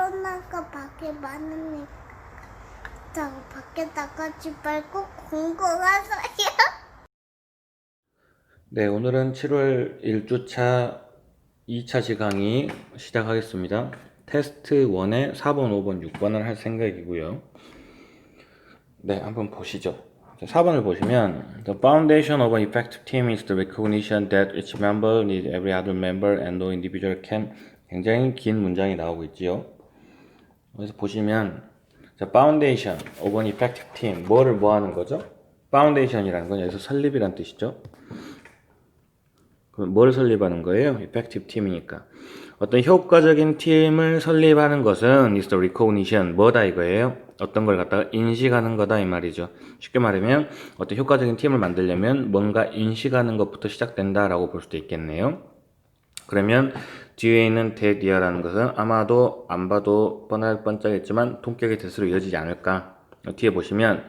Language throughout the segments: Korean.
코로나가 밖에 많으니까 밖에 나가지 말고 공부하세요. 네, 오늘은 7월 1주차 2차시 강의 시작하겠습니다. 테스트 1에 4번, 5번, 6번을 할 생각이고요. 네, 한번 보시죠. 4번을 보시면 The foundation of an effective team is the recognition that each member needs every other member and no individual can. 굉장히 긴 문장이 나오고 있지요. 그래서 보시면 foundation of an effective team, 뭐를 뭐 하는 거죠? foundation이라는 건 여기서 설립이란 뜻이죠. 그럼 뭘 설립하는 거예요? effective team이니까. 어떤 효과적인 팀을 설립하는 것은 is the recognition, 뭐다 이거예요? 어떤 걸 갖다가 인식하는 거다 이 말이죠. 쉽게 말하면 어떤 효과적인 팀을 만들려면 뭔가 인식하는 것부터 시작된다라고 볼 수도 있겠네요. 그러면 뒤에 있는 that이라는 것은 아마도 안 봐도 뻔하겠지만 동격의 that으로 이어지지 않을까. 뒤에 보시면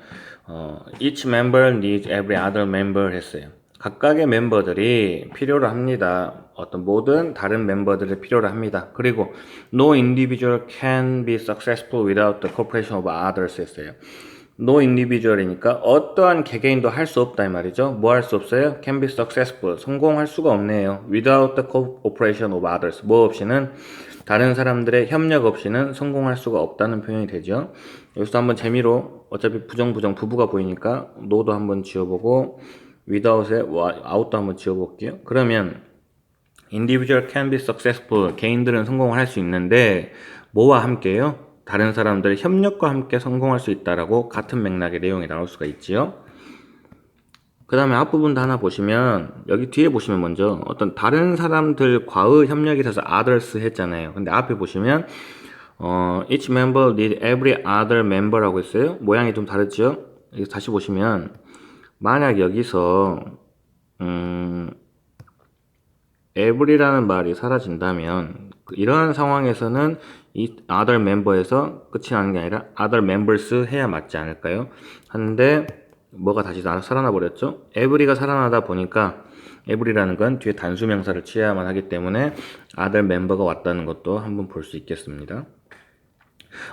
each member needs every other member 했어요. 각각의 멤버들이 필요로 합니다. 어떤 모든 다른 멤버들을 필요로 합니다. 그리고 no individual can be successful without the cooperation of others 했어요. no individual이니까 어떠한 개개인도 할 수 없다 이 말이죠. 뭐 할 수 없어요? can be successful, 성공할 수가 없네요. without the cooperation of others, 뭐 없이는, 다른 사람들의 협력 없이는 성공할 수가 없다는 표현이 되죠. 여기서 한번 재미로 어차피 부정 부부가 보이니까 no도 한번 지워보고 without에 out도 한번 지워볼게요. 그러면 individual can be successful, 개인들은 성공을 할 수 있는데 뭐와 함께요? 다른 사람들의 협력과 함께 성공할 수 있다라고 같은 맥락의 내용이 나올 수가 있지요. 그 다음에 앞부분도 하나 보시면 여기 뒤에 보시면 먼저 어떤 다른 사람들과의 협력이 있어서 others 했잖아요. 근데 앞에 보시면 each member need every other member라고 했어요. 모양이 좀 다르죠? 여기 다시 보시면 만약 여기서 every라는 말이 사라진다면 이러한 상황에서는 이 other member에서 끝이 나는 게 아니라 other members 해야 맞지 않을까요? 하는데 뭐가 다시 살아나 버렸죠? every가 살아나다 보니까 every라는 건 뒤에 단수명사를 취해야만 하기 때문에 other member가 왔다는 것도 한번 볼 수 있겠습니다.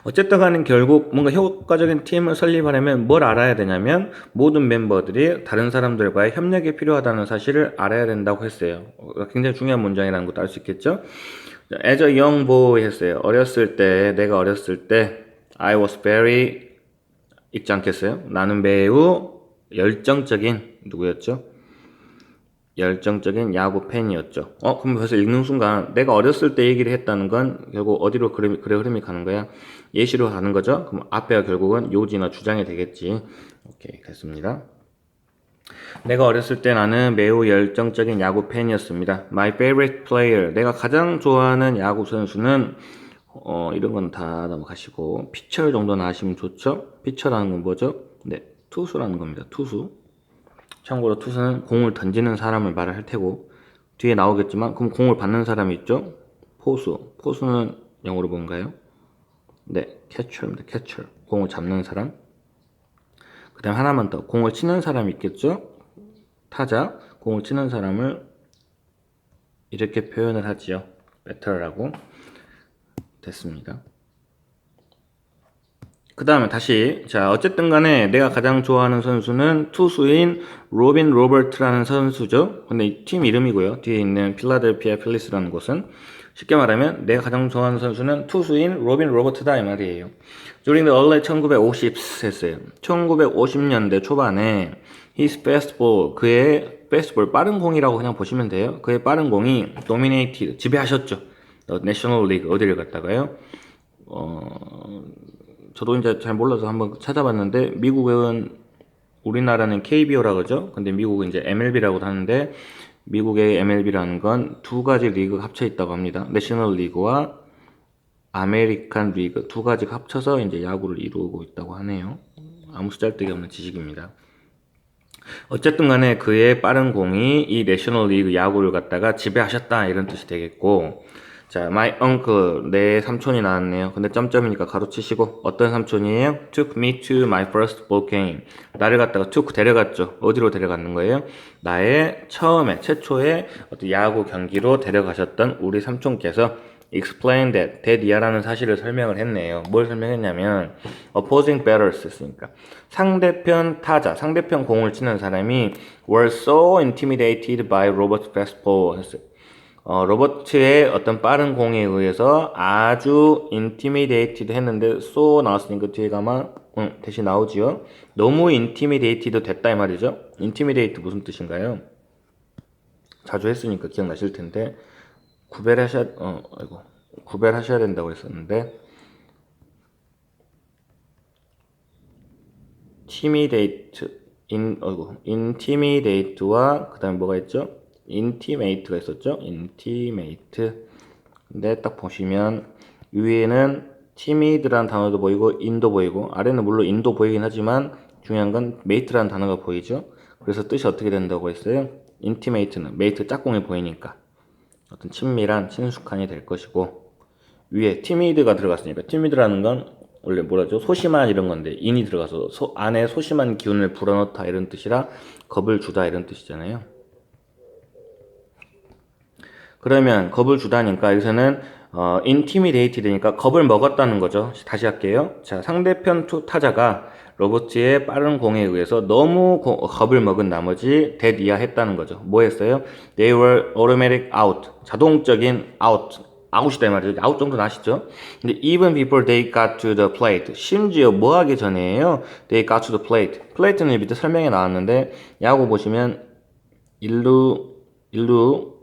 어쨌든 간에 결국 뭔가 효과적인 팀을 설립하려면 뭘 알아야 되냐면 모든 멤버들이 다른 사람들과의 협력이 필요하다는 사실을 알아야 된다고 했어요. 굉장히 중요한 문장이라는 것도 알 수 있겠죠. As a young boy 했어요. 내가 어렸을 때 I was very, 읽지 않겠어요? 나는 매우 열정적인, 누구였죠? 열정적인 야구 팬이었죠. 그럼 벌써 읽는 순간 내가 어렸을 때 얘기를 했다는 건 결국 어디로 글의 흐름이 가는 거야? 예시로 가는 거죠. 그럼 앞에가 결국은 요지나 주장이 되겠지. 오케이, 됐습니다. 내가 어렸을 때 나는 매우 열정적인 야구 팬이었습니다. My favorite player, 내가 가장 좋아하는 야구 선수는 이런 건 다 넘어가시고 피처 정도는 아시면 좋죠. 피처라는 건 뭐죠? 네, 투수라는 겁니다. 투수. 참고로 투수는 공을 던지는 사람을 말을 할 테고 뒤에 나오겠지만 그럼 공을 받는 사람이 있죠? 포수는 영어로 뭔가요? 네, 캐처입니다. 캐처. 공을 잡는 사람. 그 다음 하나만 더. 공을 치는 사람이 있겠죠? 타자. 공을 치는 사람을 이렇게 표현을 하지요. 배터라고. 됐습니다. 그 다음에 다시, 자, 어쨌든 간에 내가 가장 좋아하는 선수는 투수인 로빈 로버트라는 선수죠. 근데 이 팀 이름이고요. 뒤에 있는 필라델피아 필리스라는 곳은 쉽게 말하면 내가 가장 좋아하는 선수는 투수인 로빈 로버트다 이 말이에요. During the early 1950s 했어요. 1950년대 초반에 his fastball, 그의 fastball, 빠른 공이라고 그냥 보시면 돼요. 그의 빠른 공이 dominated, 지배하셨죠. National League, 어디를 갔다가요? 저도 이제 잘 몰라서 한번 찾아봤는데 미국은 우리나라는 KBO라 그러죠. 근데 미국은 이제 MLB라고도 하는데 미국의 MLB라는 건 두 가지 리그가 합쳐 있다고 합니다. 내셔널 리그와 아메리칸 리그 두 가지가 합쳐서 이제 야구를 이루고 있다고 하네요. 아무 쓰잘데기 없는 지식입니다. 어쨌든 간에 그의 빠른 공이 이 내셔널 리그 야구를 갖다가 지배하셨다 이런 뜻이 되겠고, 자, my uncle, 내 삼촌이 나왔네요. 근데 점점이니까 가로치시고, 어떤 삼촌이에요? took me to my first ball game. 나를 갖다가 took, 데려갔죠. 어디로 데려갔는 거예요? 나의 최초의 어떤 야구 경기로 데려가셨던 우리 삼촌께서 explain that 이하라는 사실을 설명을 했네요. 뭘 설명했냐면 opposing batters 했으니까 상대편 타자, 상대편 공을 치는 사람이 were so intimidated by Robert's fastball 했어요. 로버트의 어떤 빠른 공에 의해서 아주 intimidated 했는데 so 나왔으니까 뒤에가 아마 대신 나오지요. 너무 intimidated 됐다 이 말이죠. intimidate 무슨 뜻인가요? 자주 했으니까 기억나실 텐데 구별하셔야 된다고 했었는데 intimidate와 그 다음에 뭐가 있죠? intimate가 있었죠? intimate. 근데 딱 보시면 위에는 timid라는 단어도 보이고 in도 보이고 아래는 물론 in도 보이긴 하지만 중요한 건 mate라는 단어가 보이죠? 그래서 뜻이 어떻게 된다고 했어요? intimate는 mate 짝꿍이 보이니까 어떤 친밀한 친숙한이 될 것이고 위에 timid가 들어갔으니까 timid라는 건 원래 뭐라죠? 소심한 이런 건데 in이 들어가서 안에 소심한 기운을 불어넣다 이런 뜻이라 겁을 주다 이런 뜻이잖아요. 그러면 겁을 주다니까 여기서는 intimidated니까 겁을 먹었다는 거죠. 다시 할게요. 자, 상대편 타자가 로버트의 빠른 공에 의해서 너무 겁을 먹은 나머지 dead 이하 했다는 거죠. 뭐 했어요? They were automatic out. 자동적인 아웃이다 이 말이죠. 아웃 정도는 아시죠? 근데 even before they got to the plate. 심지어 뭐 하기 전에요? They got to the plate. 플레이트는 밑에 설명에 나왔는데 야구 보시면 1루, 2루,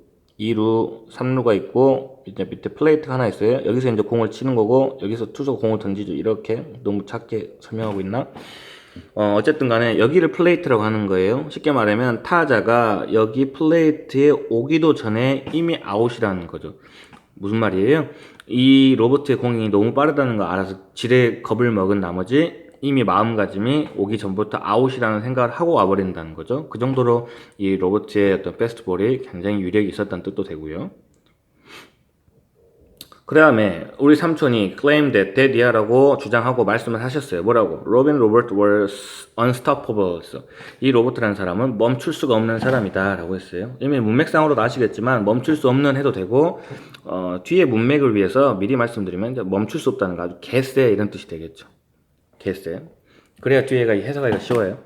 3루가 있고 이제 밑에 플레이트가 하나 있어요. 여기서 이제 공을 치는 거고 여기서 투수가 공을 던지죠. 이렇게 너무 작게 설명하고 있나? 어쨌든 간에 여기를 플레이트라고 하는 거예요. 쉽게 말하면 타자가 여기 플레이트에 오기도 전에 이미 아웃이라는 거죠. 무슨 말이에요? 이 로버트의 공이 너무 빠르다는 거 알아서 지레 겁을 먹은 나머지 이미 마음가짐이 오기 전부터 아웃이라는 생각을 하고 와버린다는 거죠. 그 정도로 이 로버트의 어떤 패스트볼이 굉장히 유력이 있었다는 뜻도 되고요. 그 다음에 우리 삼촌이 claim that daddy라고 주장하고 말씀을 하셨어요. 뭐라고? Robin Robert was unstoppable. 이 로버트라는 사람은 멈출 수가 없는 사람이다 라고 했어요. 이미 문맥상으로도 아시겠지만 멈출 수 없는 해도 되고 뒤에 문맥을 위해서 미리 말씀드리면 멈출 수 없다는 거 아주 개쎄 이런 뜻이 되겠죠. 개쎄. 그래야 뒤에가 해석하기가 쉬워요.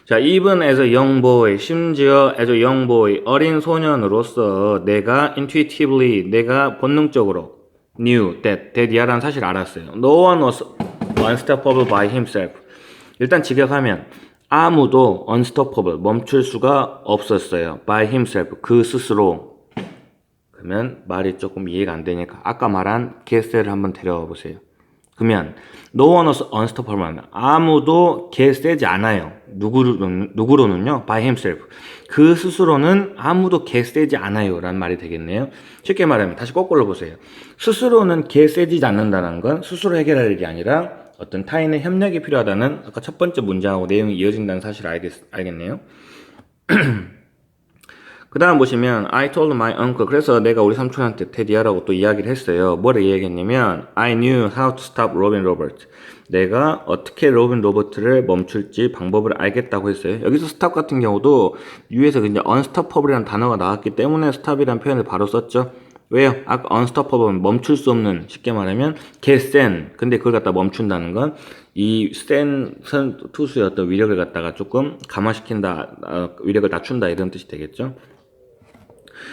자, even as a young boy, 심지어 as a young boy, 어린 소년으로서 내가 intuitively, 내가 본능적으로 knew that 이하라는 사실을 알았어요. No one was unstoppable by himself. 일단 직역하면 아무도 unstoppable, 멈출 수가 없었어요. by himself, 그 스스로. 그러면 말이 조금 이해가 안 되니까 아까 말한 개쎄를 한번 데려와 보세요. 그러면 no one was unstoppable 하면 아무도 개쎄지 않아요. 누구로는요? by himself. 그 스스로는 아무도 개쎄지 않아요 라는 말이 되겠네요. 쉽게 말하면 다시 거꾸로 보세요. 스스로는 개쎄지지 않는다는 건 스스로 해결할 일이 아니라 어떤 타인의 협력이 필요하다는 아까 첫 번째 문장하고 내용이 이어진다는 사실을 알겠네요. 그 다음 보시면 I told my uncle. 그래서 내가 우리 삼촌한테 테디야라고 또 이야기를 했어요. 뭐를 이야기했냐면 I knew how to stop Robin Robert. 내가 어떻게 로빈 로버트를 멈출지 방법을 알겠다고 했어요. 여기서 stop 같은 경우도 위에서 이제 unstoppable이라는 단어가 나왔기 때문에 stop이라는 표현을 바로 썼죠. 왜요? 아까 unstoppable 멈출 수 없는, 쉽게 말하면 개센. 근데 그걸 갖다 멈춘다는 건 이 센 투수의 어떤 위력을 갖다가 조금 감화시킨다, 위력을 낮춘다 이런 뜻이 되겠죠.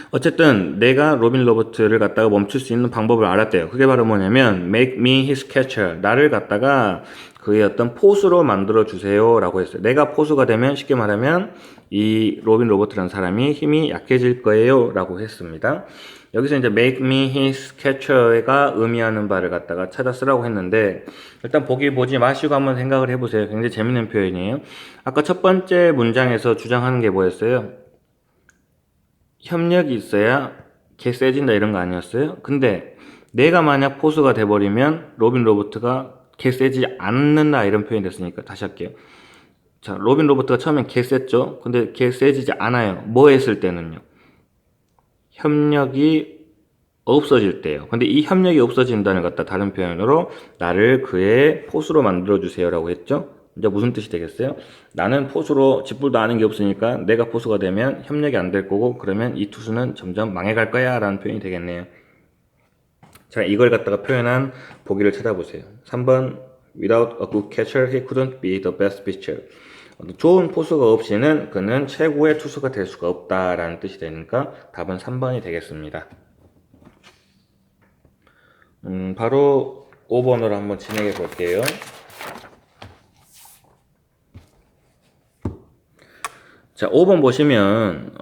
어쨌든 내가 로빈 로버트를 갖다가 멈출 수 있는 방법을 알았대요. 그게 바로 뭐냐면 make me his catcher. 나를 갖다가 그의 어떤 포수로 만들어 주세요 라고 했어요. 내가 포수가 되면 쉽게 말하면 이 로빈 로버트라는 사람이 힘이 약해질 거예요 라고 했습니다. 여기서 이제 make me his catcher가 의미하는 바를 갖다가 찾아 쓰라고 했는데 일단 보지 마시고 한번 생각을 해보세요. 굉장히 재밌는 표현이에요. 아까 첫 번째 문장에서 주장하는 게 뭐였어요? 협력이 있어야 개세진다 이런 거 아니었어요? 근데 내가 만약 포수가 돼버리면 로빈 로버트가 개세지 않는다 이런 표현이 됐으니까 다시 할게요. 자, 로빈 로버트가 처음엔 개셌죠? 근데 개세지지 않아요. 뭐 했을 때는요? 협력이 없어질 때요. 근데 이 협력이 없어진다는 것 같다 다른 표현으로 나를 그의 포수로 만들어주세요 라고 했죠? 이제 무슨 뜻이 되겠어요? 나는 포수로 짓불도 아는 게 없으니까 내가 포수가 되면 협력이 안 될 거고 그러면 이 투수는 점점 망해갈 거야 라는 표현이 되겠네요. 자, 이걸 갖다가 표현한 보기를 찾아보세요. 3번 Without a good catcher, he couldn't be the best pitcher. 좋은 포수가 없이는 그는 최고의 투수가 될 수가 없다라는 뜻이 되니까 답은 3번이 되겠습니다. 바로 5번으로 한번 진행해 볼게요. 자, 5번 보시면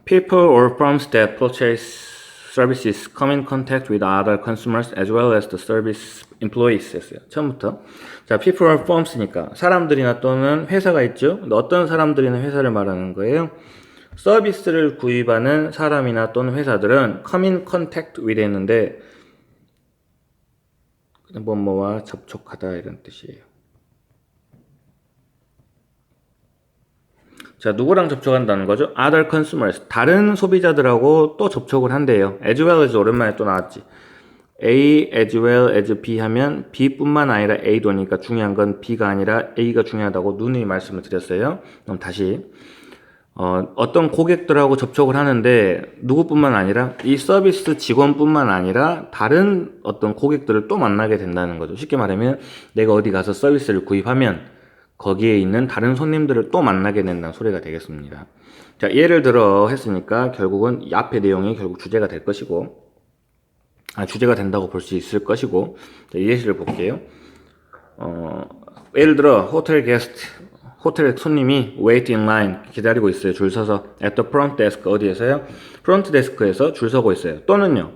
people or firms that purchase services come in contact with other consumers as well as the service employees 했어요. 처음부터. 자, people or firms니까 사람들이나 또는 회사가 있죠. 근데 어떤 사람들이나 회사를 말하는 거예요. 서비스를 구입하는 사람이나 또는 회사들은 come in contact with 했는데 뭐뭐와 접촉하다 이런 뜻이에요. 자, 누구랑 접촉한다는 거죠? Other consumers, 다른 소비자들하고 또 접촉을 한대요. As well as 오랜만에 또 나왔지. A as well as B 하면 B뿐만 아니라 A도 오니까 중요한 건 B가 아니라 A가 중요하다고 누누이 말씀을 드렸어요. 그럼 다시 어떤 고객들하고 접촉을 하는데 누구뿐만 아니라 이 서비스 직원뿐만 아니라 다른 어떤 고객들을 또 만나게 된다는 거죠. 쉽게 말하면 내가 어디 가서 서비스를 구입하면 거기에 있는 다른 손님들을 또 만나게 된다는 소리가 되겠습니다. 자, 예를 들어 했으니까 결국은 이 앞의 내용이 결국 주제가 될 것이고, 주제가 된다고 볼 수 있을 것이고, 자, 예시를 볼게요. 예를 들어 호텔 손님이 wait in line 기다리고 있어요. 줄 서서 at the front desk 어디에서요? 프론트 데스크에서 줄 서고 있어요. 또는요,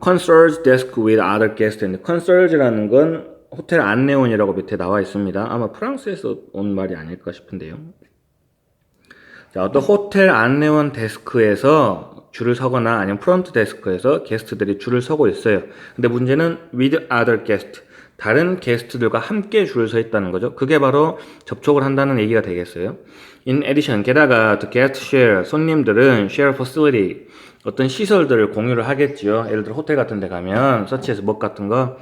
concierge desk with other guests. concierge라는 건 호텔 안내원이라고 밑에 나와 있습니다. 아마 프랑스에서 온 말이 아닐까 싶은데요. 자, 어떤 호텔 안내원 데스크에서 줄을 서거나 아니면 프론트 데스크에서 게스트들이 줄을 서고 있어요. 근데 문제는 with other guests. 다른 게스트들과 함께 줄을 서 있다는 거죠. 그게 바로 접촉을 한다는 얘기가 되겠어요. In addition, 게다가 the guest share, 손님들은 share facility, 어떤 시설들을 공유를 하겠지요. 예를 들어 호텔 같은 데 가면 서치에서 뭐 같은 거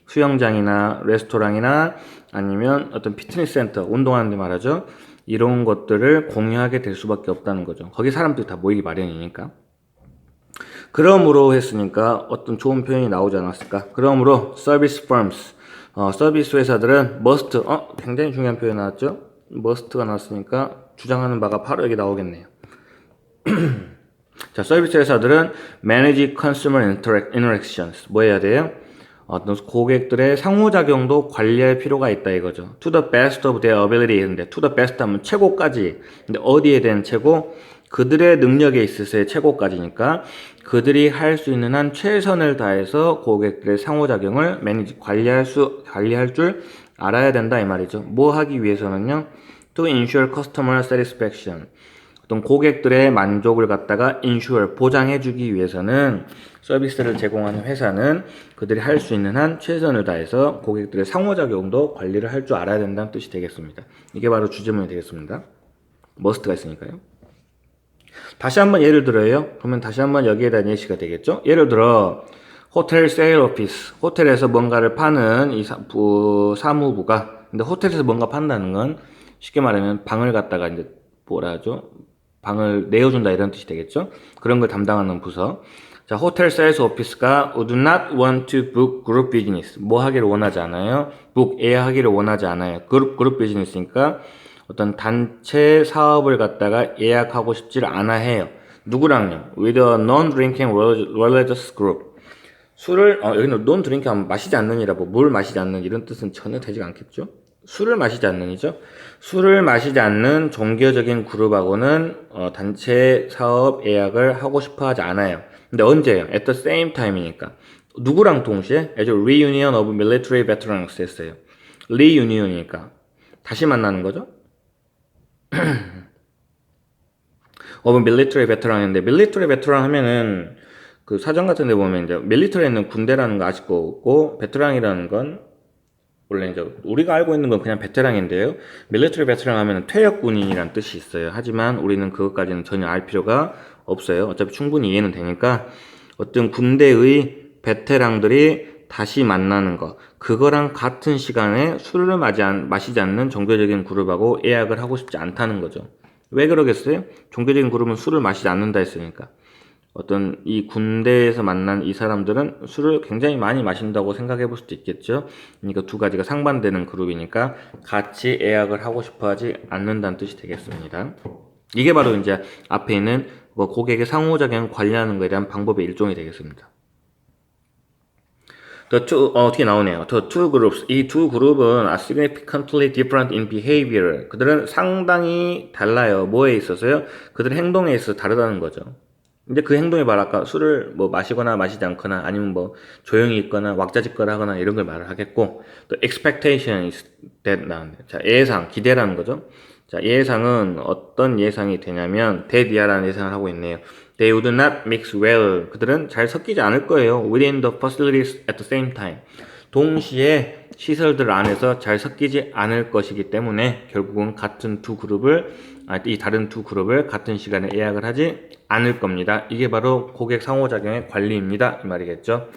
수영장이나 레스토랑이나 아니면 어떤 피트니스 센터, 운동하는 데 말하죠. 이런 것들을 공유하게 될 수밖에 없다는 거죠. 거기 사람들이 다 모이기 마련이니까. 그러므로 했으니까 어떤 좋은 표현이 나오지 않았을까? 그러므로 service firms, 서비스 회사들은 must, 굉장히 중요한 표현 나왔죠? must가 나왔으니까 주장하는 바가 바로 여기 나오겠네요. 자, 서비스 회사들은 manage consumer interactions. 뭐 해야 돼요? 어떤 고객들의 상호작용도 관리할 필요가 있다 이거죠. To the best of their ability. 근데 to the best 하면 최고까지. 근데 어디에 대한 최고? 그들의 능력에 있어서의 최고까지니까 그들이 할 수 있는 한 최선을 다해서 고객들의 상호작용을 관리할 줄 알아야 된다 이 말이죠. 뭐 하기 위해서는요? To ensure customer satisfaction. 어떤 고객들의 만족을 갖다가 ensure, 보장해주기 위해서는 서비스를 제공하는 회사는 그들이 할 수 있는 한 최선을 다해서 고객들의 상호작용도 관리를 할 줄 알아야 된다는 뜻이 되겠습니다. 이게 바로 주제문이 되겠습니다. must가 있으니까요. 다시 한번 예를 들어요. 그러면 다시 한번 여기에 대한 예시가 되겠죠. 예를 들어 호텔 세일 오피스, 호텔에서 뭔가를 파는 이 사무부가, 근데 호텔에서 뭔가 판다는 건 쉽게 말하면 방을 갖다가 이제 뭐라 하죠? 방을 내어준다 이런 뜻이 되겠죠. 그런 걸 담당하는 부서. 자, 호텔 세일스 오피스가 would not want to book group business. 뭐 하기를 원하지 않아요? book, 예약하기를 원하지 않아요. 그룹 비즈니스니까 어떤 단체 사업을 갖다가 예약하고 싶지를 않아 해요. 누구랑요? With a non-drinking religious group. 술을, 여기는 non-drinking 하면 마시지 않는이라 뭘 마시지 않는 이런 뜻은 전혀 되지 않겠죠? 술을 마시지 않는이죠? 술을 마시지 않는 종교적인 그룹하고는 단체 사업 예약을 하고 싶어 하지 않아요. 근데 언제예요? At the same time이니까. 누구랑 동시에? as a reunion of military veterans 했어요. reunion이니까. 다시 만나는 거죠? of military veteran인데, military veteran 하면은 그 사전 같은 데 보면 이제 밀리터리는 군대라는 거 아실 거고, 베테랑이라는 건 원래 이제 우리가 알고 있는 건 그냥 베테랑인데요. 밀리터리 베테랑 하면 퇴역군인이란 뜻이 있어요. 하지만 우리는 그것까지는 전혀 알 필요가 없어요. 어차피 충분히 이해는 되니까 어떤 군대의 베테랑들이 다시 만나는 거, 그거랑 같은 시간에 술을 마시지 않는 종교적인 그룹하고 예약을 하고 싶지 않다는 거죠. 왜 그러겠어요? 종교적인 그룹은 술을 마시지 않는다 했으니까. 어떤 이 군대에서 만난 이 사람들은 술을 굉장히 많이 마신다고 생각해 볼 수도 있겠죠. 그러니까 두 가지가 상반되는 그룹이니까 같이 예약을 하고 싶어 하지 않는다는 뜻이 되겠습니다. 이게 바로 이제 앞에 있는 뭐 고객의 상호작용 관리하는 것에 대한 방법의 일종이 되겠습니다. 어떻게 나오네요. The two groups. 이 두 그룹은 are significantly different in behavior. 그들은 상당히 달라요. 뭐에 있어서요? 그들의 행동에 있어서 다르다는 거죠. 근데 그 행동이 바로 아까 술을 뭐 마시거나 마시지 않거나 아니면 뭐 조용히 있거나 왁자지껄 하거나 이런 걸 말을 하겠고, 또 expectation is that 나왔네요. 자, 예상, 기대라는 거죠. 자, 예상은 어떤 예상이 되냐면 대디아라는 예상을 하고 있네요. They would not mix well. 그들은 잘 섞이지 않을 거예요. Within the facilities at the same time. 동시에 시설들 안에서 잘 섞이지 않을 것이기 때문에 결국은 이 다른 두 그룹을 같은 시간에 예약을 하지 않을 겁니다. 이게 바로 고객 상호작용의 관리입니다. 이 말이겠죠.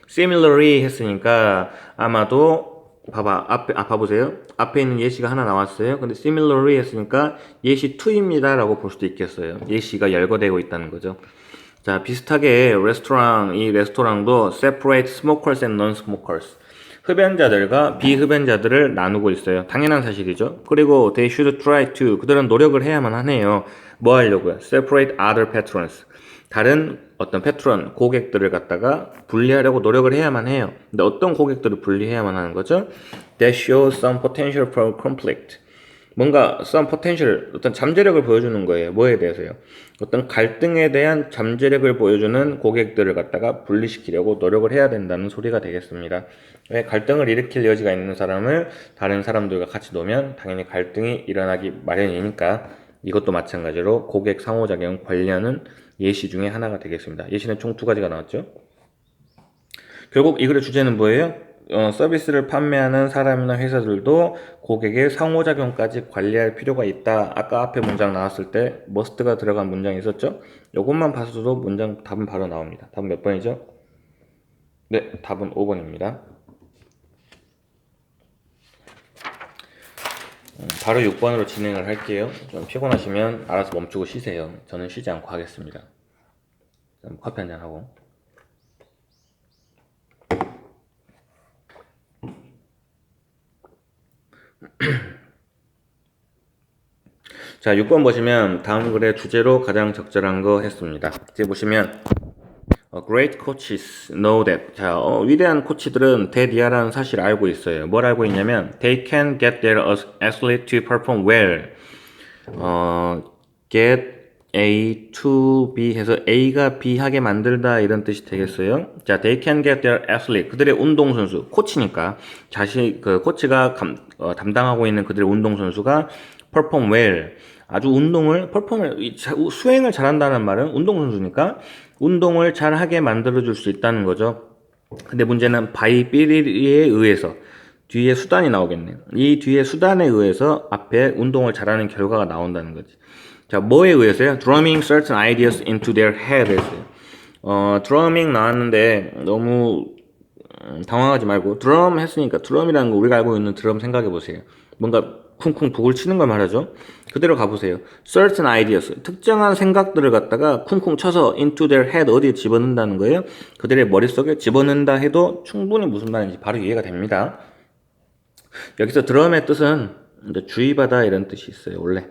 Similarly 했으니까 아마도 봐보세요. 앞에 있는 예시가 하나 나왔어요. 근데 similarly 했으니까 예시 2입니다. 라고 볼 수도 있겠어요. 예시가 열거되고 있다는 거죠. 자, 비슷하게 이 레스토랑도 separate smokers and non-smokers. 흡연자들과 비흡연자들을 나누고 있어요. 당연한 사실이죠. 그리고 they should try to. 그들은 노력을 해야만 하네요. 뭐 하려고요? separate other patrons. 다른 어떤 패트론, 고객들을 갖다가 분리하려고 노력을 해야만 해요. 근데 어떤 고객들을 분리해야만 하는 거죠? That shows some potential for conflict. 뭔가 some potential, 어떤 잠재력을 보여주는 거예요. 뭐에 대해서요? 어떤 갈등에 대한 잠재력을 보여주는 고객들을 갖다가 분리시키려고 노력을 해야 된다는 소리가 되겠습니다. 왜 갈등을 일으킬 여지가 있는 사람을 다른 사람들과 같이 놓으면 당연히 갈등이 일어나기 마련이니까 이것도 마찬가지로 고객 상호작용 관리하는 예시 중에 하나가 되겠습니다. 예시는 총 두 가지가 나왔죠. 결국 이 글의 주제는 뭐예요? 서비스를 판매하는 사람이나 회사들도 고객의 상호작용까지 관리할 필요가 있다. 아까 앞에 문장 나왔을 때 must가 들어간 문장이 있었죠? 이것만 봐서도 답은 바로 나옵니다. 답은 몇 번이죠? 네, 답은 5번입니다. 바로 6번으로 진행을 할게요. 좀 피곤하시면 알아서 멈추고 쉬세요. 저는 쉬지 않고 하겠습니다. 커피 한잔 하고. 자, 6번 보시면 다음 글의 주제로 가장 적절한 거 했습니다. 이제 보시면 Great coaches know that. 자, 위대한 코치들은 대디아라는 사실을 알고 있어요. 뭘 알고 있냐면 They can get their athlete to perform well. Get A to B 해서 A가 B 하게 만들다 이런 뜻이 되겠어요. 자, they can get their athlete. 그들의 운동선수, 코치니까 코치가 담당하고 있는 그들의 운동선수가 perform well. 아주 수행을 잘한다는 말은 운동선수니까 운동을 잘하게 만들어줄 수 있다는 거죠. 근데 문제는 by B에 의해서 뒤에 수단이 나오겠네요. 이 뒤에 수단에 의해서 앞에 운동을 잘하는 결과가 나온다는 거지. 자, 뭐에 의해서요? Drumming certain ideas into their head 했어요. drumming 나왔는데 너무 당황하지 말고 드럼 했으니까 드럼이라는 거 우리가 알고 있는 드럼 생각해 보세요. 뭔가 쿵쿵 북을 치는 걸 말하죠. 그대로 가보세요. Certain ideas, 특정한 생각들을 갖다가 쿵쿵 쳐서 into their head 어디에 집어넣는다는 거예요. 그들의 머릿속에 집어넣는다 해도 충분히 무슨 말인지 바로 이해가 됩니다. 여기서 드럼의 뜻은 이제 주의받아 이런 뜻이 있어요. 원래.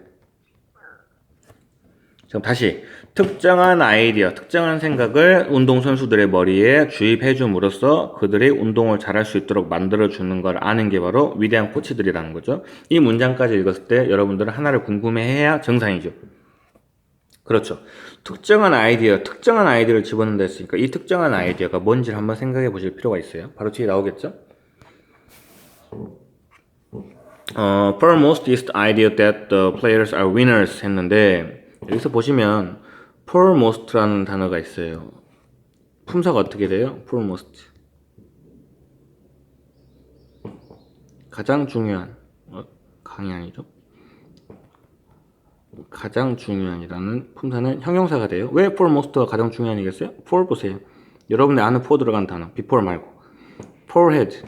그럼 다시 특정한 아이디어, 특정한 생각을 운동선수들의 머리에 주입해 줌으로써 그들이 운동을 잘할 수 있도록 만들어주는 걸 아는 게 바로 위대한 코치들이라는 거죠. 이 문장까지 읽었을 때 여러분들은 하나를 궁금해해야 정상이죠. 그렇죠. 특정한 아이디어를 집어넣는다 했으니까 이 특정한 아이디어가 뭔지를 한번 생각해 보실 필요가 있어요. 바로 뒤에 나오겠죠? Foremost idea that the players are winners 했는데 여기서 보시면 foremost라는 단어가 있어요. 품사가 어떻게 돼요? foremost. 가장 중요한. 강이 아니죠? 가장 중요한이라는 품사는 형용사가 돼요. 왜 foremost가 가장 중요한이겠어요? for 보세요. 여러분이 아는 for 들어간 단어. before 말고. forehead.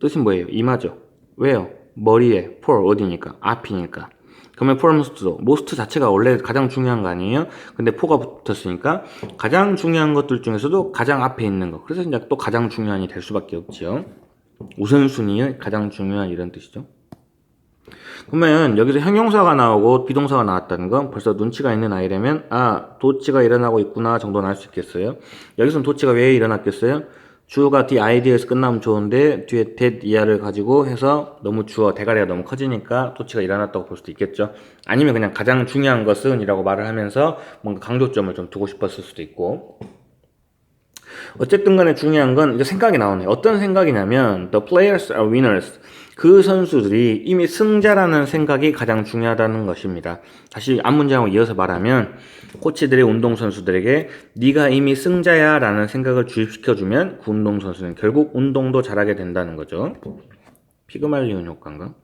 뜻이 뭐예요? 이마죠. 왜요? 머리에 for 어디니까? 앞이니까. 그러면 foremost, most 자체가 원래 가장 중요한 거 아니에요? 근데 for가 붙었으니까 가장 중요한 것들 중에서도 가장 앞에 있는 거. 그래서 이제 또 가장 중요한이 될 수밖에 없지요. 우선순위의 가장 중요한 이런 뜻이죠. 그러면 여기서 형용사가 나오고 비동사가 나왔다는 건 벌써 눈치가 있는 아이라면 도치가 일어나고 있구나 정도는 알 수 있겠어요. 여기서는 도치가 왜 일어났겠어요? 주어가 the idea에서 끝나면 좋은데 뒤에 that 이하를 가지고 해서 너무 주어 대가리가 너무 커지니까 도치가 일어났다고 볼 수도 있겠죠. 아니면 그냥 가장 중요한 것은 이라고 말을 하면서 뭔가 강조점을 좀 두고 싶었을 수도 있고. 어쨌든 간에 중요한 건 이제 생각이 나오네요. 어떤 생각이냐면 the players are winners. 그 선수들이 이미 승자라는 생각이 가장 중요하다는 것입니다. 다시 앞문장을 이어서 말하면 코치들이 운동선수들에게 네가 이미 승자야 라는 생각을 주입시켜주면 그 운동선수는 결국 운동도 잘하게 된다는 거죠. 피그말리온 효과인가?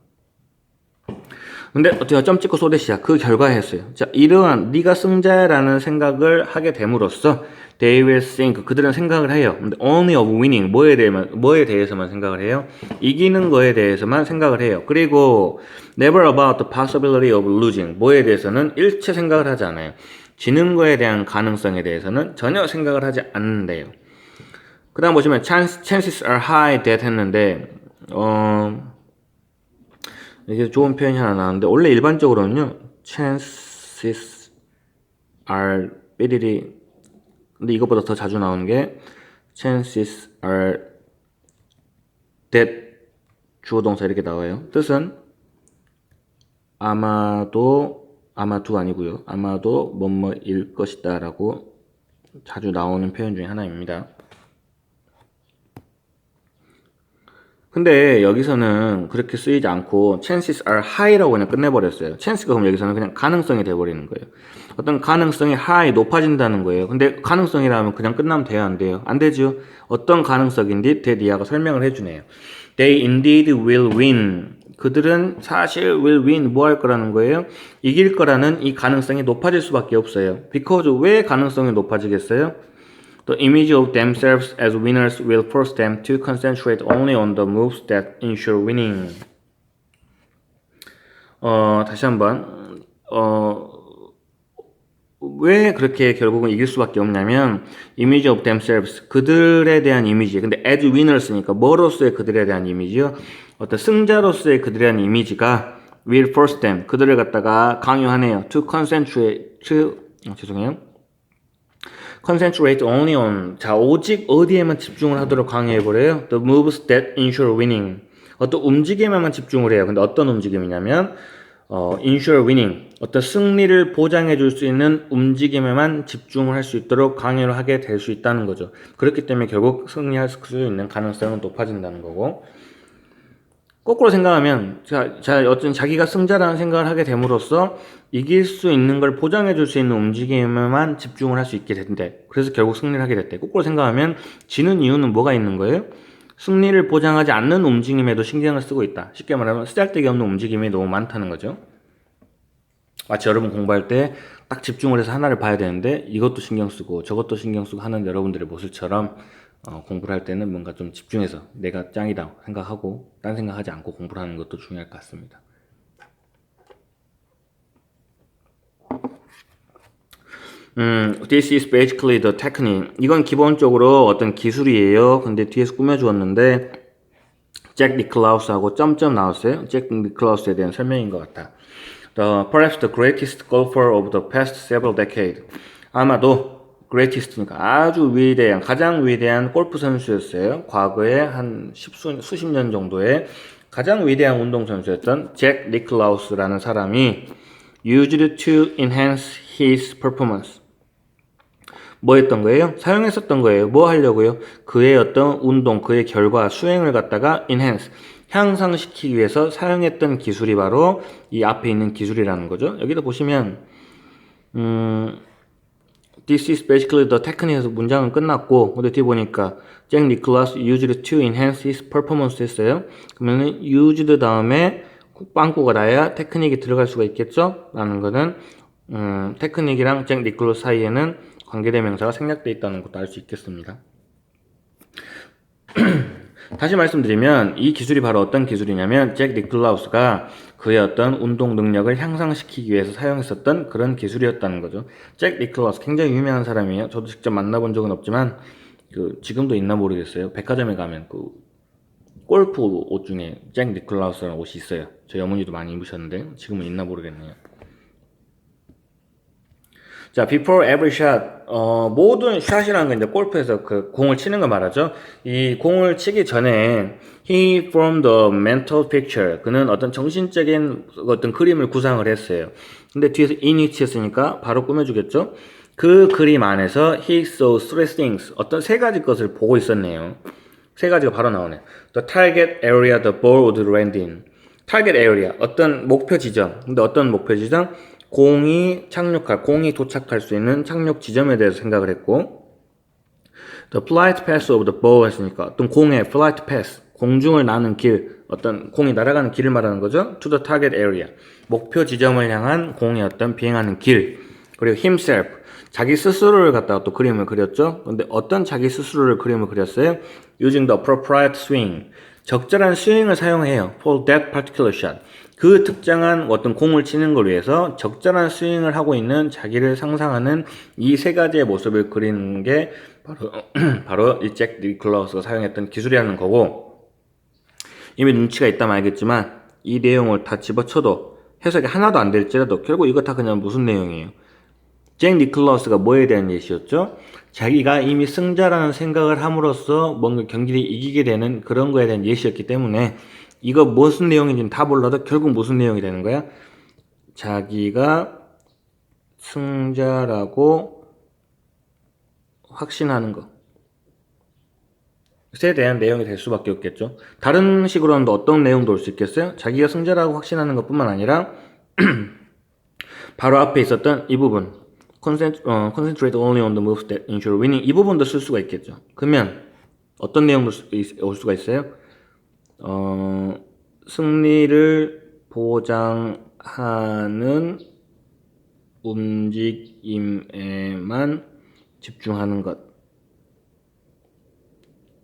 근데 어떻게 점 찍고 소대시야 그 결과에 했어요. 자, 이러한 네가 승자라는 생각을 하게 됨으로써 they will think 그들은 생각을 해요. 근데 only of winning 뭐에 대해서만 생각을 해요? 이기는 거에 대해서만 생각을 해요. 그리고 never about the possibility of losing 뭐에 대해서는 일체 생각을 하지 않아요. 지는 거에 대한 가능성에 대해서는 전혀 생각을 하지 않는데요. 그 다음 보시면 chances are high that 했는데 이게 좋은 표현이 하나 나왔는데 원래 일반적으로는요 chances are 삐리리 근데 이것보다 더 자주 나오는 게 chances are that 주어 동사 이렇게 나와요. 뜻은 아마도 아니고요. 아마도 뭐뭐일 것이다 라고 자주 나오는 표현 중에 하나입니다. 근데 여기서는 그렇게 쓰이지 않고 chances are high라고 그냥 끝내버렸어요. chance가 그럼 여기서는 그냥 가능성이 돼버리는 거예요. 어떤 가능성이 high, 높아진다는 거예요. 근데 가능성이라면 그냥 끝나면 돼요, 안 돼요? 안 되죠. 어떤 가능성인지 데디아가 설명을 해주네요. They indeed will win. 그들은 사실 will win 뭐 할 거라는 거예요? 이길 거라는 이 가능성이 높아질 수밖에 없어요. because 왜 가능성이 높아지겠어요? The image of themselves as winners will force them to concentrate only on the moves that ensure winning. 다시 한번 왜 그렇게 결국은 이길 수밖에 없냐면 image of themselves 그들에 대한 이미지. 근데 as winners니까 뭐로서의 그들에 대한 이미지요? 어떤 승자로서의 그들에 대한 이미지가 will force them 그들을 갖다가 강요하네요. to concentrate concentrate only on 자 오직 어디에만 집중을 하도록 강요해버려요. The moves that ensure winning 어떤 움직임에만 집중을 해요. 근데 어떤 움직임이냐면 ensure winning 어떤 승리를 보장해 줄 수 있는 움직임에만 집중을 할 수 있도록 강요를 하게 될 수 있다는 거죠. 그렇기 때문에 결국 승리할 수 있는 가능성은 높아진다는 거고 거꾸로 생각하면 어떤 자기가 승자라는 생각을 하게 됨으로써 이길 수 있는 걸 보장해 줄 수 있는 움직임에만 집중을 할 수 있게 된대. 그래서 결국 승리를 하게 됐대. 거꾸로 생각하면 지는 이유는 뭐가 있는 거예요? 승리를 보장하지 않는 움직임에도 신경을 쓰고 있다. 쉽게 말하면 쓰잘데기 없는 움직임이 너무 많다는 거죠. 마치 여러분 공부할 때 딱 집중을 해서 하나를 봐야 되는데 이것도 신경 쓰고 저것도 신경 쓰고 하는 여러분들의 모습처럼 공부를 할 때는 뭔가 좀 집중해서 내가 짱이다 생각하고 딴 생각하지 않고 공부를 하는 것도 중요할 것 같습니다. This is basically the technique. 이건 기본적으로 어떤 기술이에요. 근데 뒤에서 꾸며주었는데 잭 니클라우스하고 점점 나왔어요. 잭 니클라우스에 대한 설명인 것 같아. Perhaps the greatest golfer of the past several decades. 아마도 greatest니까 아주 위대한, 가장 위대한 골프 선수였어요. 과거에 한 수십 년 정도의 가장 위대한 운동선수였던 잭 니클라우스라는 사람이 used to enhance his performance. 뭐 했던 거예요? 사용했었던 거예요. 뭐 하려고요? 그의 어떤 운동, 그의 결과, 수행을 갖다가 enhance, 향상시키기 위해서 사용했던 기술이 바로 이 앞에 있는 기술이라는 거죠. 여기다 보시면 This is basically the technique에서 문장은 끝났고 근데 뒤에 보니까 잭 니클라스 used to enhance his performance 했어요. 그러면 used 다음에 빵꾸가 나야 테크닉이 들어갈 수가 있겠죠? 라는 거는 테크닉이랑 잭 니클라스 사이에는 관계대명사가 생략되어 있다는 것도 알 수 있겠습니다. 다시 말씀드리면 이 기술이 바로 어떤 기술이냐면 잭 니클라우스가 그의 어떤 운동 능력을 향상시키기 위해서 사용했었던 그런 기술이었다는 거죠. 잭 니클라우스 굉장히 유명한 사람이에요. 저도 직접 만나본 적은 없지만 지금도 있나 모르겠어요. 백화점에 가면 골프 옷 중에 잭 니클라우스라는 옷이 있어요. 저희 어머니도 많이 입으셨는데 지금은 있나 모르겠네요. 자, before every shot, 모든 샷이라는 건 이제 골프에서 그 공을 치는 거 말하죠. 이 공을 치기 전에 he formed a mental picture. 그는 어떤 정신적인 어떤 그림을 구상을 했어요. 근데 뒤에서 in which 했으니까 바로 꾸며주겠죠. 그 그림 안에서 he saw three things. 어떤 세 가지 것을 보고 있었네요. 세 가지가 바로 나오네요. The target area the ball would land in. target area, 어떤 목표 지점. 근데 어떤 목표 지점? 공이 도착할 수 있는 착륙 지점에 대해서 생각을 했고, the flight path of the ball 했으니까 어떤 공의 flight path, 공중을 나는 길, 어떤 공이 날아가는 길을 말하는 거죠. to the target area, 목표 지점을 향한 공의 어떤 비행하는 길. 그리고 himself, 자기 스스로를 갖다가 또 그림을 그렸죠. 근데 어떤 자기 스스로를 그림을 그렸어요? using the appropriate swing, 적절한 스윙을 사용해요. for that particular shot. 그 특정한 어떤 공을 치는 걸 위해서 적절한 스윙을 하고 있는 자기를 상상하는 이 세 가지의 모습을 그리는 게 바로 이 잭 니클라우스가 사용했던 기술이라는 거고, 이미 눈치가 있다면 알겠지만 이 내용을 다 집어쳐도 해석이 하나도 안 될지라도 결국 이거 다 그냥 무슨 내용이에요? 잭 니클라우스가 뭐에 대한 예시였죠? 자기가 이미 승자라는 생각을 함으로써 뭔가 경기를 이기게 되는 그런 거에 대한 예시였기 때문에 이거 무슨 내용인지는 다 몰라도 결국 무슨 내용이 되는 거야? 자기가 승자라고 확신하는 것에 대한 내용이 될 수밖에 없겠죠. 다른 식으로는 어떤 내용도 올 수 있겠어요? 자기가 승자라고 확신하는 것뿐만 아니라 바로 앞에 있었던 이 부분 concentrate only on the moves that ensure winning, 이 부분도 쓸 수가 있겠죠. 그러면 어떤 내용도 올 수가 있어요? 승리를 보장하는 움직임에만 집중하는 것.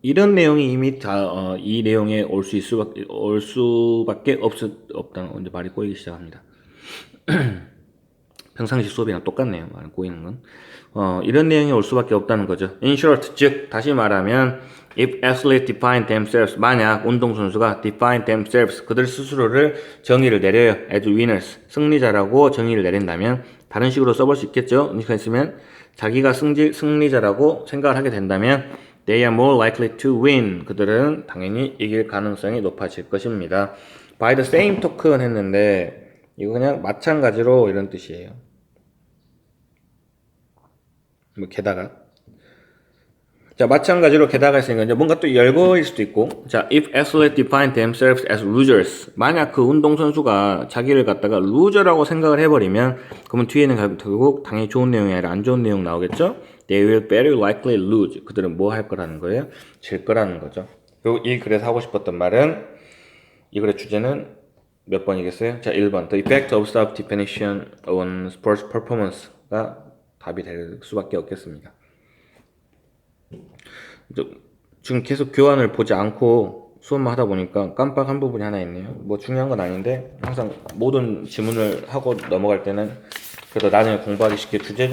이런 내용이 이미 다 이 내용에 올 수밖에 없다는 이제 말이 꼬이기 시작합니다. 평상시 수업이랑 똑같네요. 말 꼬이는 건. 이런 내용이 올 수밖에 없다는 거죠. In short, 즉 다시 말하면 if athletes define themselves, 만약 운동선수가 define themselves, 그들 스스로를 정의를 내려요. as winners, 승리자라고 정의를 내린다면 다른 식으로 써볼 수 있겠죠. 그러니까 있으면 자기가 승리자라고 생각을 하게 된다면 they are more likely to win, 그들은 당연히 이길 가능성이 높아질 것입니다. by the same token 했는데 이거 그냥 마찬가지로 이런 뜻이에요. 뭐 게다가, 자, 마찬가지로 게다가 했으니까 이제 뭔가 또 열거일 수도 있고, 자, if athletes define themselves as losers, 만약 그 운동선수가 자기를 갖다가 loser라고 생각을 해버리면 그러면 뒤에는 결국 당연히 좋은 내용이 아니라 안 좋은 내용 나오겠죠. They will very likely lose, 그들은 뭐 할 거라는 거예요? 질 거라는 거죠. 그리고 이 글에서 하고 싶었던 말은, 이 글의 주제는 몇 번이겠어요? 자, 1번 The effect of self-definition on sports performance가 답이 될 수밖에 없겠습니다. 지금 계속 교환을 보지 않고 수업만 하다 보니까 깜빡한 부분이 하나 있네요. 뭐 중요한 건 아닌데 항상 모든 지문을 하고 넘어갈 때는 그래도 나중에 공부하기 쉽게 주제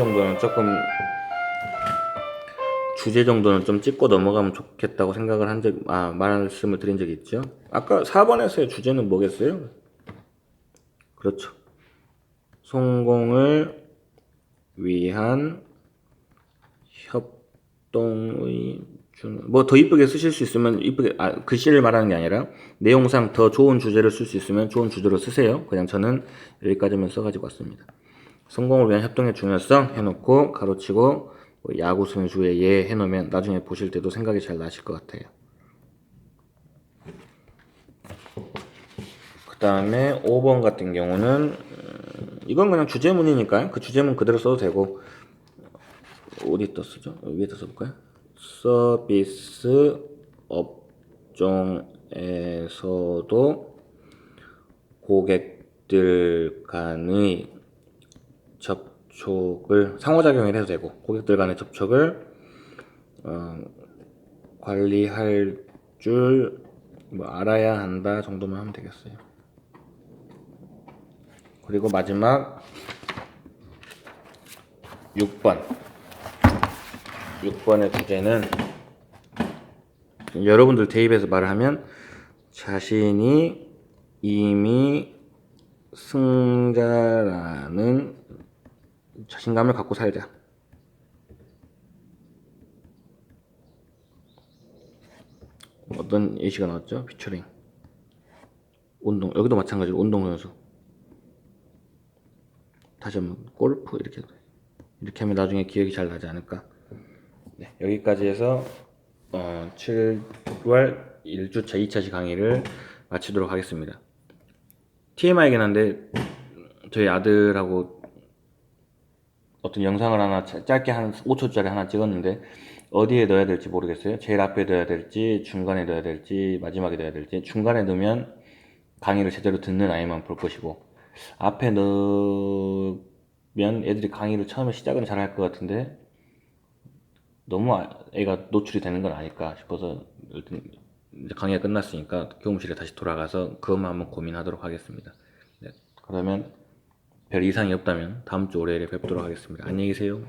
정도는 좀 찍고 넘어가면 좋겠다고 생각을 말씀을 드린 적이 있죠. 아까 4번에서의 주제는 뭐겠어요? 그렇죠. 성공을 위한 협동의 뭐 더 이쁘게 쓰실 수 있으면 이쁘게, 글씨를 말하는 게 아니라 내용상 더 좋은 주제를 쓸 수 있으면 좋은 주제로 쓰세요. 그냥 저는 여기까지만 써가지고 왔습니다. 성공을 위한 협동의 중요성 해놓고 가로치고 야구 선수의 예 해놓으면 나중에 보실 때도 생각이 잘 나실 것 같아요. 그 다음에 5번 같은 경우는 이건 그냥 주제문이니까 그 주제문 그대로 써도 되고, 어디 떴었죠? 위에다 써볼까요? 서비스 업종에서도 고객들 간의 접촉을 상호작용을 해도 되고, 고객들 간의 접촉을 관리할 줄, 뭐 알아야 한다 정도만 하면 되겠어요. 그리고 마지막 6번의 주제는 여러분들 대입해서 말을 하면 자신이 이미 승자라는 자신감을 갖고 살자. 어떤 예시가 나왔죠? 피처링 운동, 여기도 마찬가지로 운동선수. 다시 한번 골프 이렇게 하면 나중에 기억이 잘 나지 않을까. 네, 여기까지 해서 7월 1주차 2차시 강의를 마치도록 하겠습니다. TMI이긴 한데 저희 아들하고 어떤 영상을 하나 짧게 한 5초짜리 하나 찍었는데 어디에 넣어야 될지 모르겠어요. 제일 앞에 넣어야 될지 중간에 넣어야 될지 마지막에 넣어야 될지. 중간에 넣으면 강의를 제대로 듣는 아이만 볼 것이고 앞에 넣으면 애들이 강의를 처음에 시작은 잘 할 것 같은데 너무 애가 노출이 되는 건 아닐까 싶어서 이제 강의가 끝났으니까 교무실에 다시 돌아가서 그것만 한번 고민하도록 하겠습니다. 네, 그러면 별 이상이 없다면 다음 주 월요일에 뵙도록 하겠습니다. 안녕히 계세요.